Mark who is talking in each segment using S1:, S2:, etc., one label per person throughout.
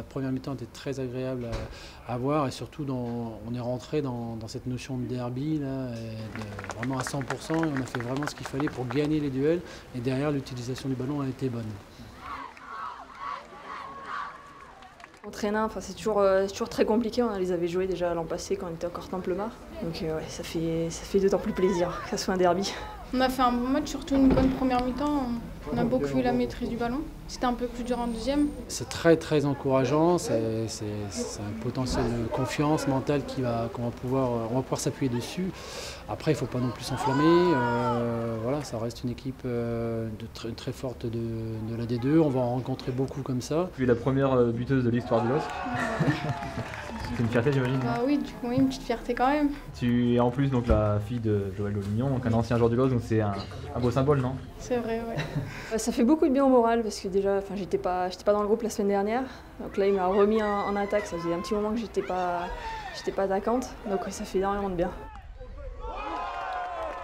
S1: La première mi-temps était très agréable à voir et surtout on est rentré dans cette notion de derby là, vraiment à 100% et on a fait vraiment ce qu'il fallait pour gagner les duels et derrière l'utilisation du ballon a été bonne.
S2: Entraînant, c'est toujours très compliqué. On les avait joués déjà l'an passé quand on était encore Templemar. Donc ouais, ça fait d'autant plus plaisir que ça soit un derby.
S3: On a fait un bon match, surtout une bonne première mi-temps. On a beaucoup eu la maîtrise du ballon. C'était un peu plus dur en deuxième.
S1: C'est très très encourageant, c'est un potentiel de confiance mentale on va pouvoir s'appuyer dessus. Après, il ne faut pas non plus s'enflammer. Voilà, ça reste une équipe très forte de la D2. On va en rencontrer beaucoup comme ça.
S4: Tu es la première buteuse de l'histoire du LOSC. C'est une fierté, j'imagine.
S3: Bah oui, du coup, oui, une petite fierté quand même.
S4: Tu es en plus donc la fille de Joël Laulignon, donc un ancien joueur du LOSC, donc c'est un beau symbole, non?
S3: C'est vrai, ouais.
S2: Ça fait beaucoup de bien au moral parce que déjà, j'étais pas dans le groupe la semaine dernière. Donc là, il m'a remis en attaque. Ça faisait un petit moment que j'étais pas attaquante. Donc ça fait énormément de bien.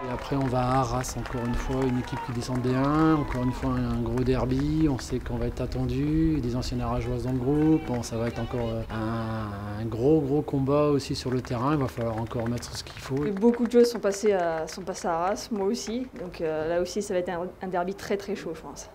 S1: Et après on va à Arras encore une fois, une équipe qui descend de D1, encore une fois un gros derby, on sait qu'on va être attendu, des anciennes arageoises dans le groupe, bon, ça va être encore un gros combat aussi sur le terrain, il va falloir encore mettre ce qu'il faut.
S2: Et beaucoup de choses sont passées à Arras, moi aussi, donc là aussi ça va être un derby très chaud je pense.